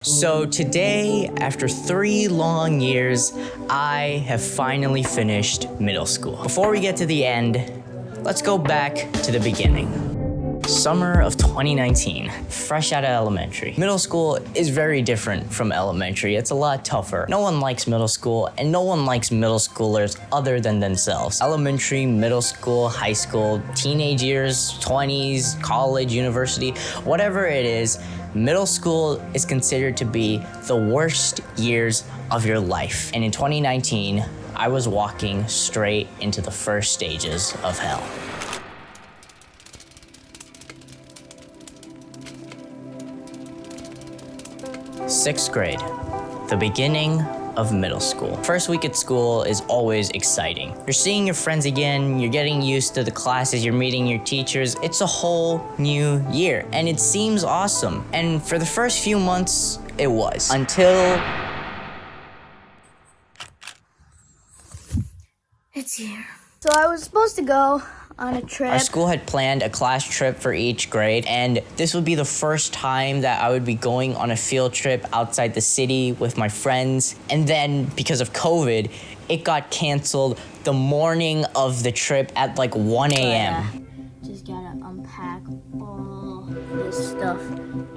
So today, after 3 long years, I have finally finished middle school. Before we get to the end, let's go back to the beginning. Summer of 2019, fresh out of elementary. Middle school is very different from elementary. It's a lot tougher. No one likes middle school, and no one likes middle schoolers other than themselves. Elementary, middle school, high school, teenage years, 20s, college, university, whatever it is, middle school is considered to be the worst years of your life. And in 2019, I was walking straight into the first stages of hell. Sixth grade, the beginning of middle school. First week at school is always exciting. You're seeing your friends again, you're getting used to the classes, you're meeting your teachers. It's a whole new year, and it seems awesome. And for the first few months, it was. Until... It's here. So I was supposed to go on a trip. Our school had planned a class trip for each grade, and this would be the first time that I would be going on a field trip outside the city with my friends. And then, because of COVID, it got canceled the morning of the trip at like 1 a.m. Just gotta unpack all this stuff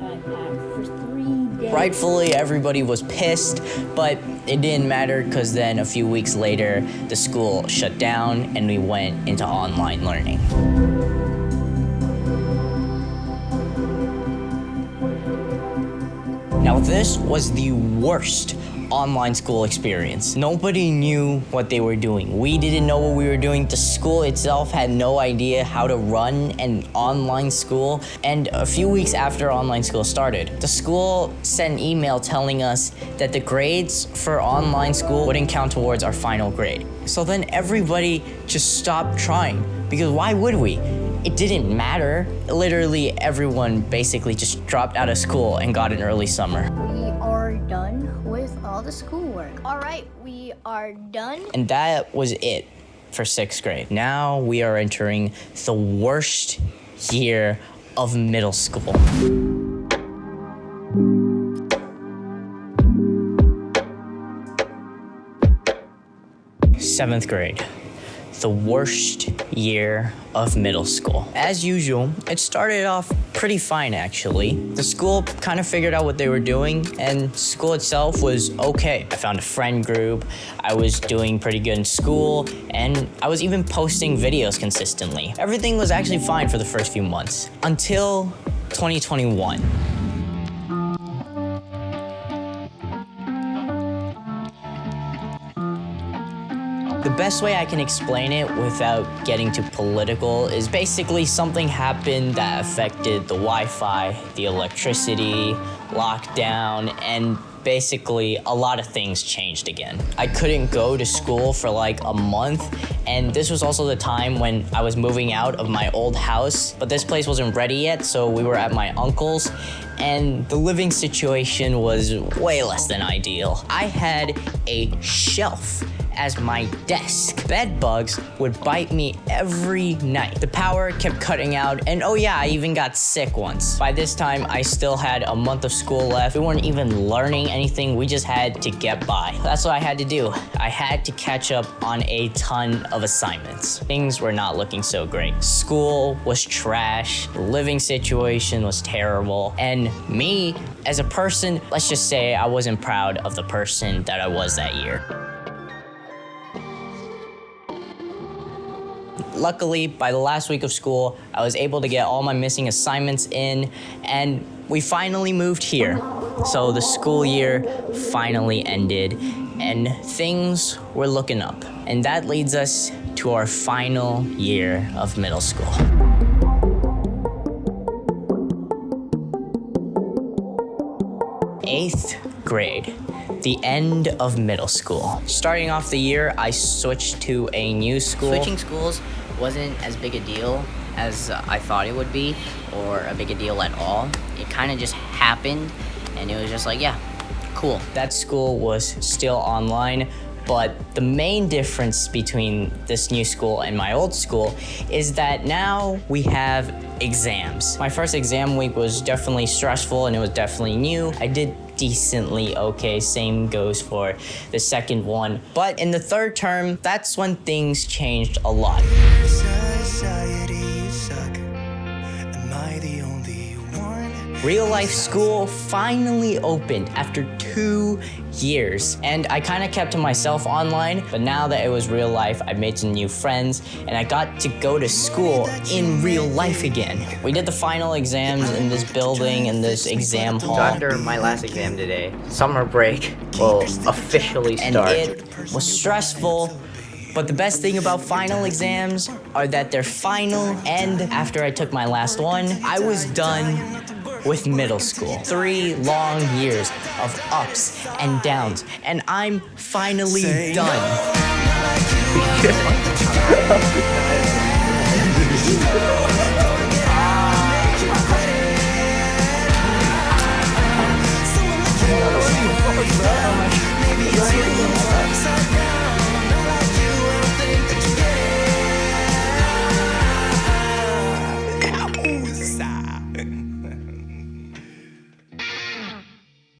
I packed for 3 days. Rightfully, everybody was pissed, but it didn't matter because then a few weeks later, the school shut down and we went into online learning. Now, this was the worst online school experience. Nobody knew what they were doing. We didn't know what we were doing. The school itself had no idea how to run an online school. And a few weeks after online school started, the school sent an email telling us that the grades for online school wouldn't count towards our final grade. So then everybody just stopped trying, because why would we? It didn't matter. Literally everyone basically just dropped out of school and got an early summer. We are done with all the schoolwork. All right, we are done. And that was it for 6th grade. Now we are entering the worst year of middle school. 7th grade. The worst year of middle school. As usual, it started off pretty fine actually. The school kind of figured out what they were doing, and school itself was okay. I found a friend group, I was doing pretty good in school, and I was even posting videos consistently. Everything was actually fine for the first few months, until 2021. The best way I can explain it without getting too political is basically something happened that affected the Wi-Fi, the electricity, lockdown, and basically a lot of things changed again. I couldn't go to school for like a month, and this was also the time when I was moving out of my old house, but this place wasn't ready yet, so we were at my uncle's, and the living situation was way less than ideal. I had a shelf as my desk. Bed bugs would bite me every night. The power kept cutting out, and oh yeah, I even got sick once. By this time, I still had a month of school left. We weren't even learning anything, we just had to get by. That's what I had to do. I had to catch up on a ton of assignments. Things were not looking so great. School was trash, the living situation was terrible, and me, as a person, let's just say I wasn't proud of the person that I was that year. Luckily, by the last week of school, I was able to get all my missing assignments in, and we finally moved here. So the school year finally ended, and things were looking up. And that leads us to our final year of middle school. Eighth grade. The end of middle school. Starting off the year, I switched to a new school. Switching schools wasn't as big a deal as I thought it would be, or a big a deal at all. It kind of just happened, and it was just like, yeah, cool. That school was still online, but the main difference between this new school and my old school is that now we have exams. My first exam week was definitely stressful and it was definitely new. I did decently okay. Same goes for the second one. But in the third term, that's when things changed a lot. Society, you suck. Am I the only one? Real life school finally opened after 2 years, and I kind of kept to myself online, but now that it was real life, I made some new friends, and I got to go to school in real life again. We did the final exams in this building, in this exam hall. So after my last exam today, summer break will officially And start. it was stressful, but the best thing about final exams are that they're final, and after I took my last one, I was done with middle school. 3 long years of ups and downs, and I'm finally done.